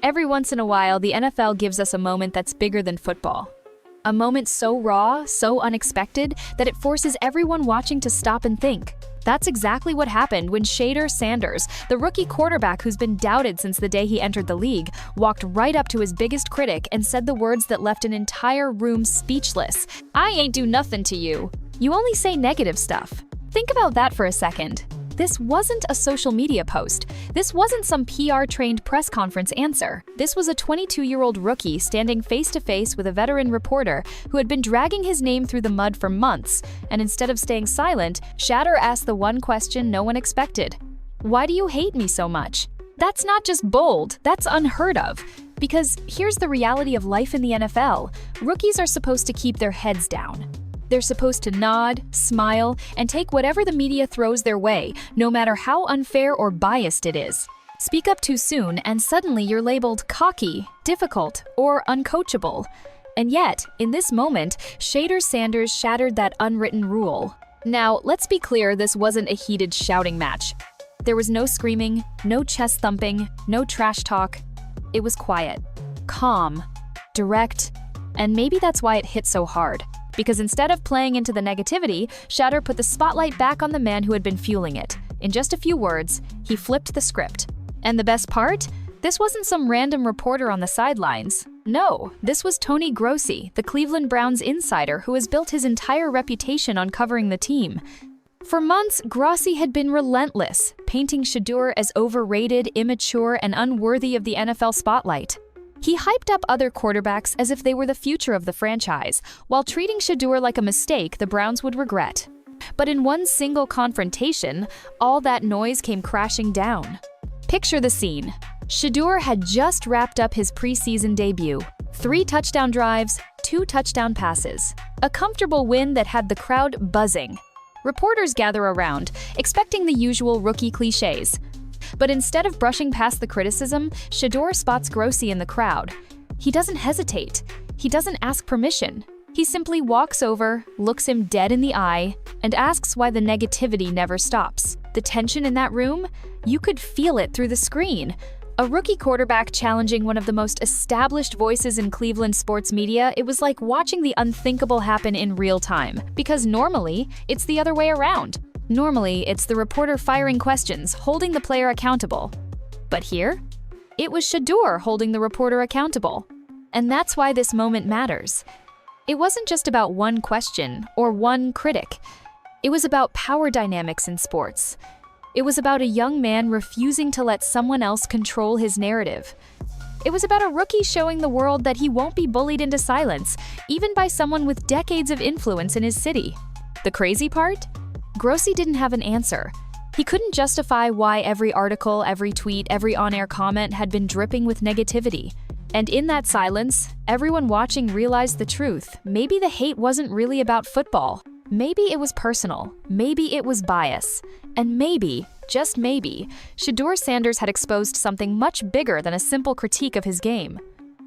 Every once in a while, the NFL gives us a moment that's bigger than football. A moment so raw, so unexpected, that it forces everyone watching to stop and think. That's exactly what happened when Shedeur Sanders, the rookie quarterback who's been doubted since the day he entered the league, walked right up to his biggest critic and said the words that left an entire room speechless. "I ain't do nothing to you. You only say negative stuff." Think about that for a second. This wasn't a social media post. This wasn't some PR-trained press conference answer. This was a 22-year-old rookie standing face-to-face with a veteran reporter who had been dragging his name through the mud for months, and instead of staying silent, Shedeur asked the one question no one expected. "Why do you hate me so much?" That's not just bold, that's unheard of. Because here's the reality of life in the NFL. Rookies are supposed to keep their heads down. They're supposed to nod, smile, and take whatever the media throws their way, no matter how unfair or biased it is. Speak up too soon, and suddenly you're labeled cocky, difficult, or uncoachable. And yet, in this moment, Shedeur Sanders shattered that unwritten rule. Now, let's be clear, this wasn't a heated shouting match. There was no screaming, no chest thumping, no trash talk. It was quiet, calm, direct, and maybe that's why it hit so hard. Because instead of playing into the negativity, Shedeur put the spotlight back on the man who had been fueling it. In just a few words, he flipped the script. And the best part? This wasn't some random reporter on the sidelines. No, this was Tony Grossi, the Cleveland Browns insider who has built his entire reputation on covering the team. For months, Grossi had been relentless, painting Shedeur as overrated, immature, and unworthy of the NFL spotlight. He hyped up other quarterbacks as if they were the future of the franchise, while treating Shedeur like a mistake the Browns would regret. But in one single confrontation, all that noise came crashing down. Picture the scene. Shedeur had just wrapped up his preseason debut. 3 touchdown drives, 2 touchdown passes. A comfortable win that had the crowd buzzing. Reporters gather around, expecting the usual rookie cliches. But instead of brushing past the criticism, Shedeur spots Grossi in the crowd. He doesn't hesitate. He doesn't ask permission. He simply walks over, looks him dead in the eye, and asks why the negativity never stops. The tension in that room? You could feel it through the screen. A rookie quarterback challenging one of the most established voices in Cleveland sports media, it was like watching the unthinkable happen in real time. Because normally, it's the other way around. Normally, it's the reporter firing questions, holding the player accountable. But here, it was Shedeur holding the reporter accountable. And that's why this moment matters. It wasn't just about one question or one critic. It was about power dynamics in sports. It was about a young man refusing to let someone else control his narrative. It was about a rookie showing the world that he won't be bullied into silence, even by someone with decades of influence in his city. The crazy part? Grossi didn't have an answer. He couldn't justify why every article, every tweet, every on-air comment had been dripping with negativity. And in that silence, everyone watching realized the truth. Maybe the hate wasn't really about football. Maybe it was personal. Maybe it was bias. And maybe, just maybe, Shedeur Sanders had exposed something much bigger than a simple critique of his game.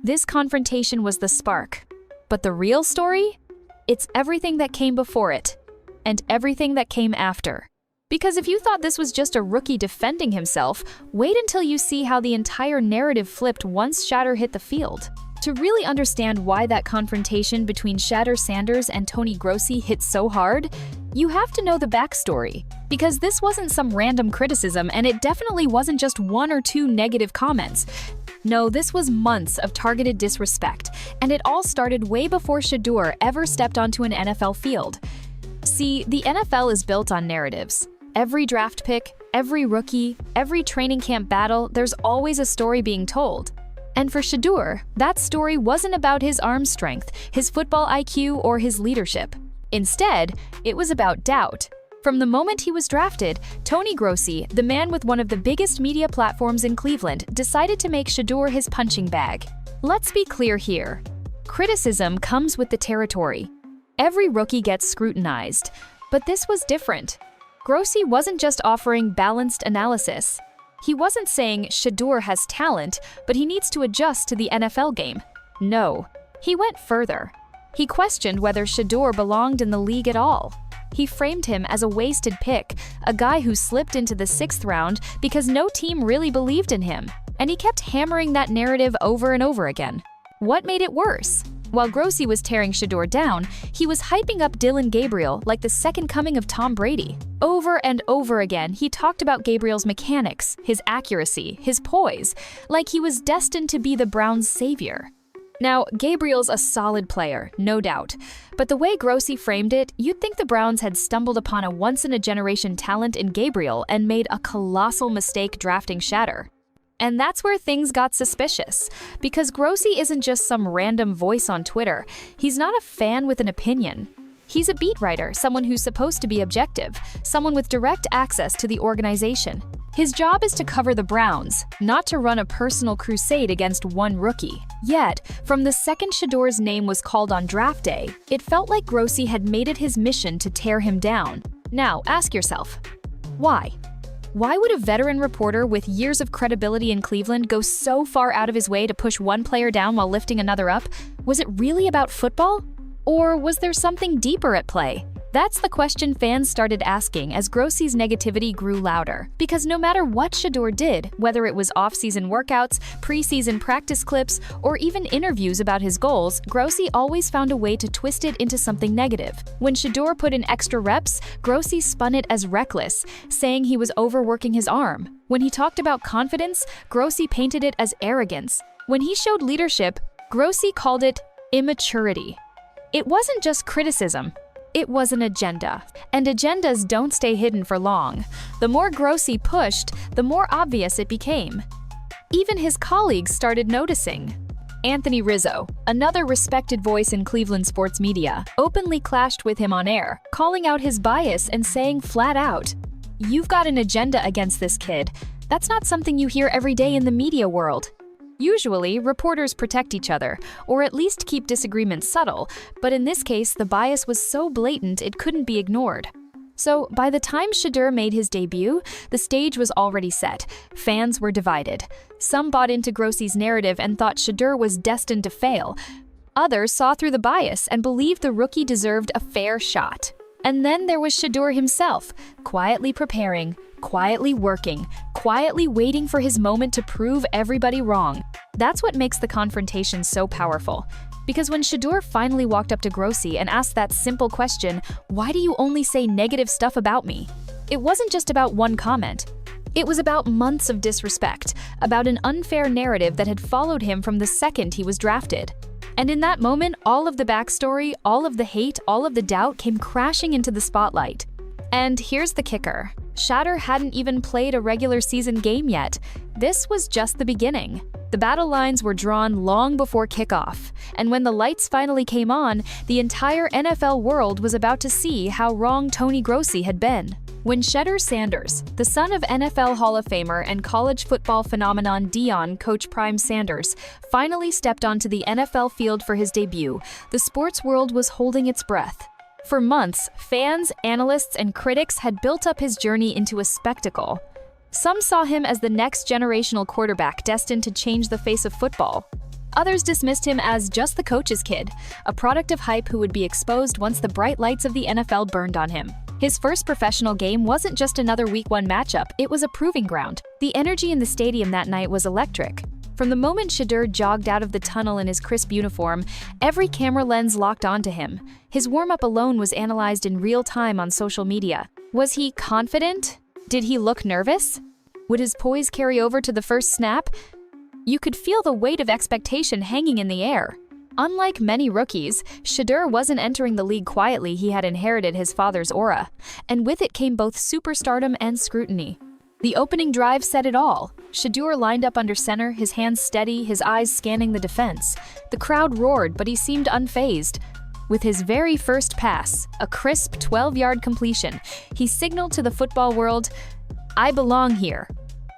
This confrontation was the spark. But the real story? It's everything that came before it. And everything that came after. Because if you thought this was just a rookie defending himself, wait until you see how the entire narrative flipped once Shedeur hit the field. To really understand why that confrontation between Shedeur Sanders and Tony Grossi hit so hard, you have to know the backstory. Because this wasn't some random criticism, and it definitely wasn't just 1 or 2 negative comments. No, this was months of targeted disrespect, and it all started way before Shedeur ever stepped onto an NFL field. See, the NFL is built on narratives. Every draft pick, every rookie, every training camp battle, there's always a story being told. And for Shedeur, that story wasn't about his arm strength, his football IQ, or his leadership. Instead, it was about doubt. From the moment he was drafted, Tony Grossi, the man with one of the biggest media platforms in Cleveland, decided to make Shedeur his punching bag. Let's be clear here. Criticism comes with the territory. Every rookie gets scrutinized, but this was different. Grossi wasn't just offering balanced analysis. He wasn't saying Shedeur has talent, but he needs to adjust to the NFL game. No, he went further. He questioned whether Shedeur belonged in the league at all. He framed him as a wasted pick, a guy who slipped into the 6th round because no team really believed in him. and he kept hammering that narrative over and over again. What made it worse? While Grossi was tearing Shedeur down, he was hyping up Dylan Gabriel like the second coming of Tom Brady. Over and over again, he talked about Gabriel's mechanics, his accuracy, his poise, like he was destined to be the Browns' savior. Now, Gabriel's a solid player, no doubt, but the way Grossi framed it, you'd think the Browns had stumbled upon a once-in-a-generation talent in Gabriel and made a colossal mistake drafting Shedeur. And that's where things got suspicious, because Grossi isn't just some random voice on Twitter. He's not a fan with an opinion. He's a beat writer, someone who's supposed to be objective, someone with direct access to the organization. His job is to cover the Browns, not to run a personal crusade against one rookie. Yet, from the second Shedeur's name was called on draft day, it felt like Grossi had made it his mission to tear him down. Now, ask yourself, why? Why would a veteran reporter with years of credibility in Cleveland go so far out of his way to push one player down while lifting another up? Was it really about football? Or was there something deeper at play? That's the question fans started asking as Grossi's negativity grew louder. Because no matter what Shedeur did, whether it was off-season workouts, preseason practice clips, or even interviews about his goals, Grossi always found a way to twist it into something negative. When Shedeur put in extra reps, Grossi spun it as reckless, saying he was overworking his arm. When he talked about confidence, Grossi painted it as arrogance. When he showed leadership, Grossi called it immaturity. It wasn't just criticism. It was an agenda, and agendas don't stay hidden for long. The more Grossi pushed, the more obvious it became. Even his colleagues started noticing. Anthony Rizzo, another respected voice in Cleveland sports media, openly clashed with him on air, calling out his bias and saying flat out, "You've got an agenda against this kid. That's not something you hear every day in the media world." Usually, reporters protect each other, or at least keep disagreements subtle, but in this case, the bias was so blatant it couldn't be ignored. So, by the time Shedeur made his debut, the stage was already set. Fans were divided. Some bought into Grossi's narrative and thought Shedeur was destined to fail. Others saw through the bias and believed the rookie deserved a fair shot. And then there was Shedeur himself, quietly preparing, quietly working, quietly waiting for his moment to prove everybody wrong. That's what makes the confrontation so powerful. Because when Shedeur finally walked up to Grossi and asked that simple question, "Why do you only say negative stuff about me?" It wasn't just about one comment. It was about months of disrespect, about an unfair narrative that had followed him from the second he was drafted. And in that moment, all of the backstory, all of the hate, all of the doubt came crashing into the spotlight. And here's the kicker. Shedeur hadn't even played a regular season game yet. This was just the beginning. The battle lines were drawn long before kickoff, and when the lights finally came on, the entire NFL world was about to see how wrong Tony Grossi had been. When Shedeur Sanders, the son of NFL Hall of Famer and college football phenomenon Deion coach Prime Sanders, finally stepped onto the NFL field for his debut, the sports world was holding its breath. For months, fans, analysts, and critics had built up his journey into a spectacle. Some saw him as the next generational quarterback destined to change the face of football. Others dismissed him as just the coach's kid, a product of hype who would be exposed once the bright lights of the NFL burned on him. His first professional game wasn't just another Week 1 matchup, it was a proving ground. The energy in the stadium that night was electric. From the moment Shedeur jogged out of the tunnel in his crisp uniform, every camera lens locked onto him. His warm-up alone was analyzed in real time on social media. Was he confident? Did he look nervous? Would his poise carry over to the first snap? You could feel the weight of expectation hanging in the air. Unlike many rookies, Shedeur wasn't entering the league quietly. He had inherited his father's aura, and with it came both superstardom and scrutiny. The opening drive said it all. Shedeur lined up under center, his hands steady, his eyes scanning the defense. The crowd roared, but he seemed unfazed. With his very first pass, a crisp 12-yard completion, he signaled to the football world, "I belong here."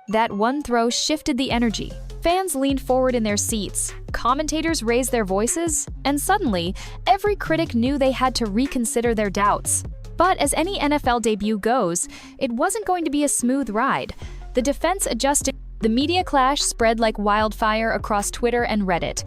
That one throw shifted the energy. Fans leaned forward in their seats, commentators raised their voices, and suddenly, every critic knew they had to reconsider their doubts. But as any NFL debut goes, it wasn't going to be a smooth ride. The defense adjusted. The media clash spread like wildfire across Twitter and Reddit.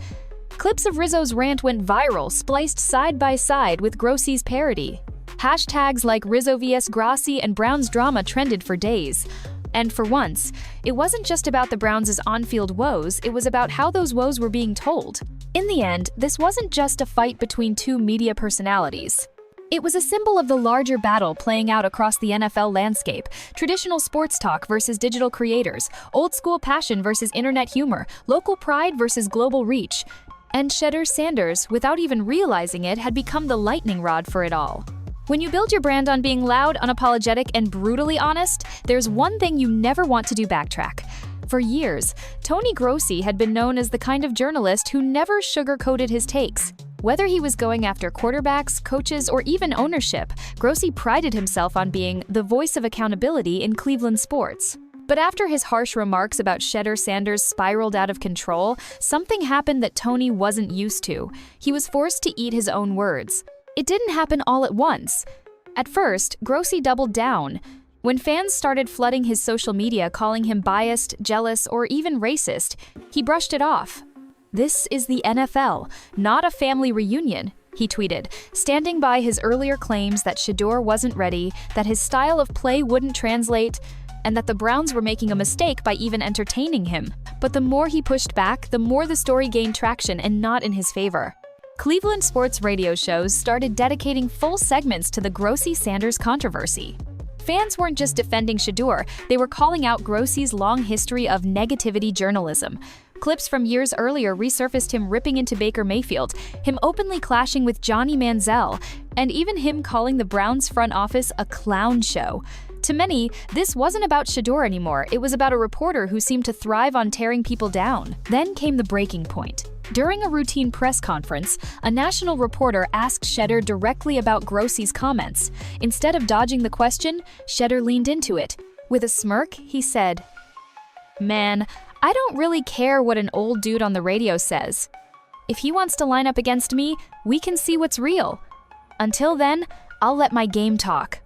Clips of Rizzo's rant went viral, spliced side by side with Grossi's parody. Hashtags like Rizzo vs. Grossi and Brown's drama trended for days. And for once, it wasn't just about the Browns' on-field woes, it was about how those woes were being told. In the end, this wasn't just a fight between two media personalities. It was a symbol of the larger battle playing out across the NFL landscape: traditional sports talk versus digital creators, old-school passion versus internet humor, local pride versus global reach. And Shedeur Sanders, without even realizing it, had become the lightning rod for it all. When you build your brand on being loud, unapologetic, and brutally honest, there's one thing you never want to do: backtrack. For years, Tony Grossi had been known as the kind of journalist who never sugarcoated his takes. Whether he was going after quarterbacks, coaches, or even ownership, Grossi prided himself on being the voice of accountability in Cleveland sports. But after his harsh remarks about Shedeur Sanders spiraled out of control, something happened that Tony wasn't used to. He was forced to eat his own words. It didn't happen all at once. At first, Grossi doubled down. When fans started flooding his social media calling him biased, jealous, or even racist, he brushed it off. "This is the NFL, not a family reunion," he tweeted, standing by his earlier claims that Shedeur wasn't ready, that his style of play wouldn't translate, and that the Browns were making a mistake by even entertaining him. But the more he pushed back, the more the story gained traction, and not in his favor. Cleveland sports radio shows started dedicating full segments to the Grossi-Sanders controversy. Fans weren't just defending Shedeur, they were calling out Grossi's long history of negativity journalism. Clips from years earlier resurfaced him ripping into Baker Mayfield, him openly clashing with Johnny Manziel, and even him calling the Browns front office a clown show. To many, this wasn't about Shedeur anymore, it was about a reporter who seemed to thrive on tearing people down. Then came the breaking point. During a routine press conference, a national reporter asked Shedeur directly about Grossi's comments. Instead of dodging the question, Shedeur leaned into it. With a smirk, he said, "Man, I don't really care what an old dude on the radio says. If he wants to line up against me, we can see what's real. Until then, I'll let my game talk."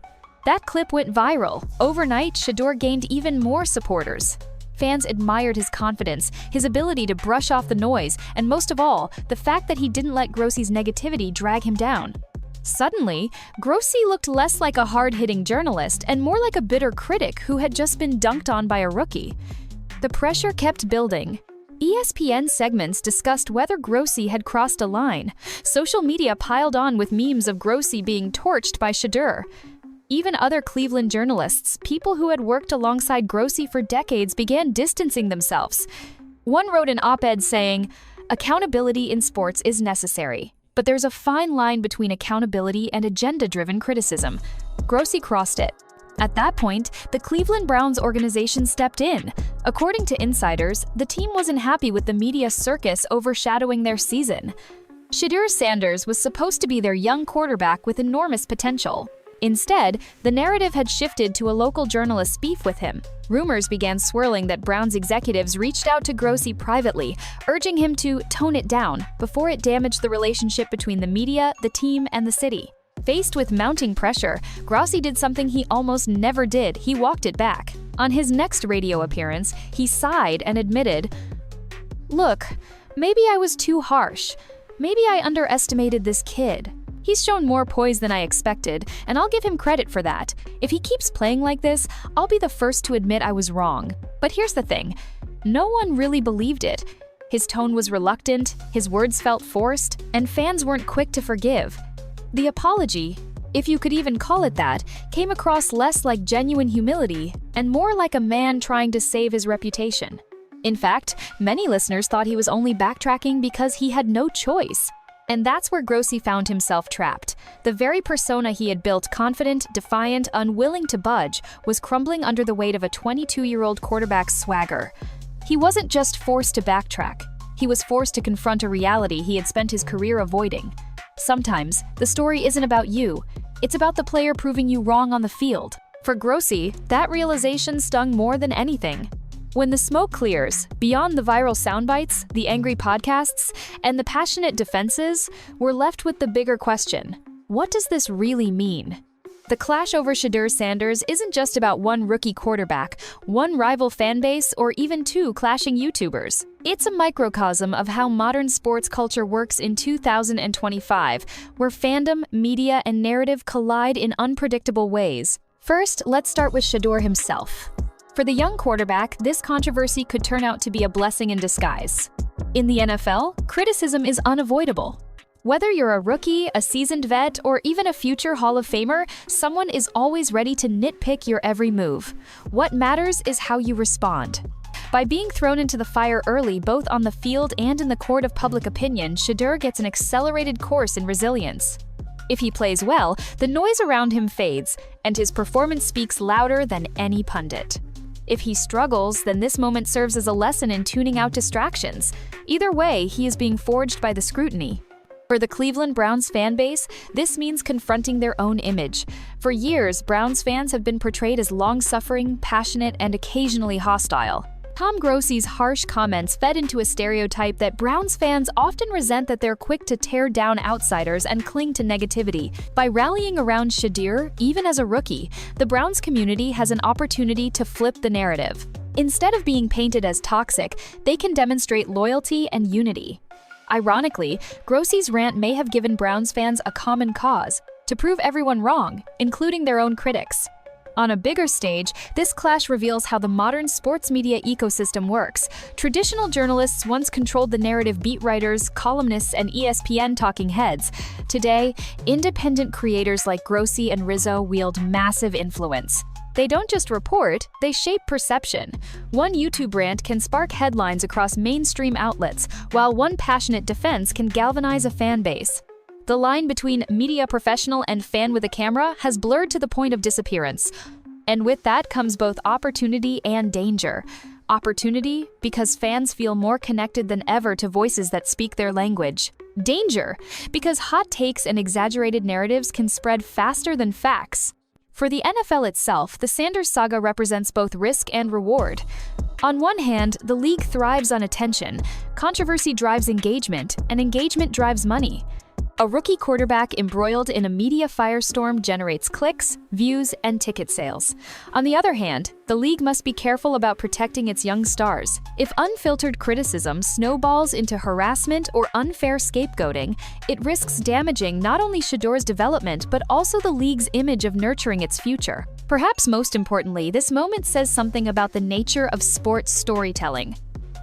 That clip went viral. Overnight, Shedeur gained even more supporters. Fans admired his confidence, his ability to brush off the noise, and most of all, the fact that he didn't let Grossi's negativity drag him down. Suddenly, Grossi looked less like a hard-hitting journalist and more like a bitter critic who had just been dunked on by a rookie. The pressure kept building. ESPN segments discussed whether Grossi had crossed a line. Social media piled on with memes of Grossi being torched by Shedeur. Even other Cleveland journalists, people who had worked alongside Grossi for decades, began distancing themselves. One wrote an op-ed saying, "Accountability in sports is necessary, but there's a fine line between accountability and agenda-driven criticism." Grossi crossed it. At that point, the Cleveland Browns organization stepped in. According to insiders, the team wasn't happy with the media circus overshadowing their season. Shedeur Sanders was supposed to be their young quarterback with enormous potential. Instead, the narrative had shifted to a local journalist's beef with him. Rumors began swirling that Browns executives reached out to Grossi privately, urging him to tone it down before it damaged the relationship between the media, the team, and the city. Faced with mounting pressure, Grossi did something he almost never did: he walked it back. On his next radio appearance, he sighed and admitted, "Look, maybe I was too harsh. Maybe I underestimated this kid. He's shown more poise than I expected, and I'll give him credit for that. If he keeps playing like this, I'll be the first to admit I was wrong." But here's the thing, no one really believed it. His tone was reluctant, his words felt forced, and fans weren't quick to forgive. The apology, if you could even call it that, came across less like genuine humility and more like a man trying to save his reputation. In fact, many listeners thought he was only backtracking because he had no choice. And that's where Grossi found himself trapped. The very persona he had built, confident, defiant, unwilling to budge, was crumbling under the weight of a 22-year-old quarterback's swagger. He wasn't just forced to backtrack. He was forced to confront a reality he had spent his career avoiding. Sometimes, the story isn't about you. It's about the player proving you wrong on the field. For Grossi, that realization stung more than anything. When the smoke clears, beyond the viral soundbites, the angry podcasts, and the passionate defenses, we're left with the bigger question: what does this really mean? The clash over Shedeur Sanders isn't just about one rookie quarterback, one rival fanbase, or even two clashing YouTubers. It's a microcosm of how modern sports culture works in 2025, where fandom, media, and narrative collide in unpredictable ways. First, let's start with Shedeur himself. For the young quarterback, this controversy could turn out to be a blessing in disguise. In the NFL, criticism is unavoidable. Whether you're a rookie, a seasoned vet, or even a future Hall of Famer, someone is always ready to nitpick your every move. What matters is how you respond. By being thrown into the fire early, both on the field and in the court of public opinion, Shedeur gets an accelerated course in resilience. If he plays well, the noise around him fades, and his performance speaks louder than any pundit. If he struggles, then this moment serves as a lesson in tuning out distractions. Either way, he is being forged by the scrutiny. For the Cleveland Browns fan base, this means confronting their own image. For years, Browns fans have been portrayed as long-suffering, passionate, and occasionally hostile. Tom Grossi's harsh comments fed into a stereotype that Browns fans often resent that they're quick to tear down outsiders and cling to negativity. By rallying around Shedeur, even as a rookie, the Browns community has an opportunity to flip the narrative. Instead of being painted as toxic, they can demonstrate loyalty and unity. Ironically, Grossi's rant may have given Browns fans a common cause to prove everyone wrong, including their own critics. On a bigger stage, this clash reveals how the modern sports media ecosystem works. Traditional journalists once controlled the narrative, beat writers, columnists, and ESPN talking heads. Today, independent creators like Grossi and Rizzo wield massive influence. They don't just report, they shape perception. One YouTube rant can spark headlines across mainstream outlets, while one passionate defense can galvanize a fan base. The line between media professional and fan with a camera has blurred to the point of disappearance. And with that comes both opportunity and danger. Opportunity, because fans feel more connected than ever to voices that speak their language. Danger, because hot takes and exaggerated narratives can spread faster than facts. For the NFL itself, the Sanders saga represents both risk and reward. On one hand, the league thrives on attention. Controversy drives engagement, and engagement drives money. A rookie quarterback embroiled in a media firestorm generates clicks, views, and ticket sales. On the other hand, the league must be careful about protecting its young stars. If unfiltered criticism snowballs into harassment or unfair scapegoating, it risks damaging not only Shedeur's development but also the league's image of nurturing its future. Perhaps most importantly, this moment says something about the nature of sports storytelling.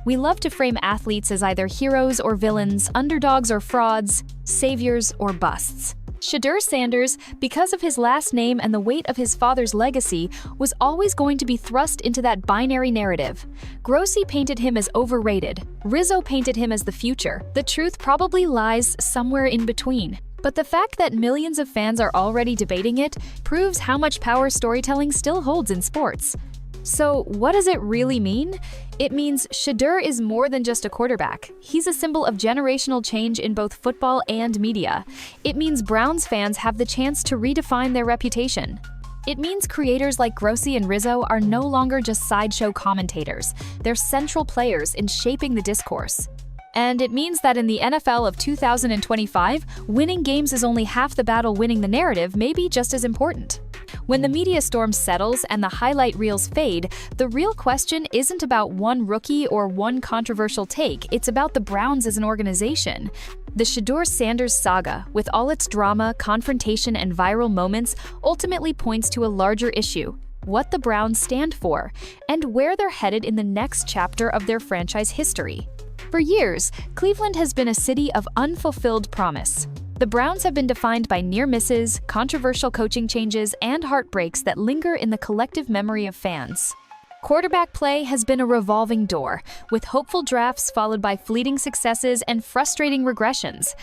We love to frame athletes as either heroes or villains, underdogs or frauds, saviors or busts. Shedeur Sanders, because of his last name and the weight of his father's legacy, was always going to be thrust into that binary narrative. Grossi painted him as overrated. Rizzo painted him as the future. The truth probably lies somewhere in between. But the fact that millions of fans are already debating it proves how much power storytelling still holds in sports. So, what does it really mean? It means Shedeur is more than just a quarterback. He's a symbol of generational change in both football and media. It means Browns fans have the chance to redefine their reputation. It means creators like Grossi and Rizzo are no longer just sideshow commentators. They're central players in shaping the discourse. And it means that in the NFL of 2025, winning games is only half the battle. Winning the narrative may be just as important. When the media storm settles and the highlight reels fade, the real question isn't about one rookie or one controversial take, it's about the Browns as an organization. The Shedeur Sanders saga, with all its drama, confrontation, and viral moments, ultimately points to a larger issue: what the Browns stand for, and where they're headed in the next chapter of their franchise history. For years, Cleveland has been a city of unfulfilled promise. The Browns have been defined by near misses, controversial coaching changes, and heartbreaks that linger in the collective memory of fans. Quarterback play has been a revolving door, with hopeful drafts followed by fleeting successes and frustrating regressions.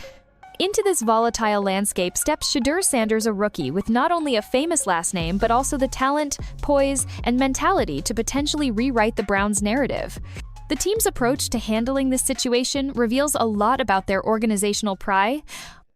Into this volatile landscape steps Shedeur Sanders, a rookie with not only a famous last name but also the talent, poise, and mentality to potentially rewrite the Browns' narrative. The team's approach to handling this situation reveals a lot about their organizational pride.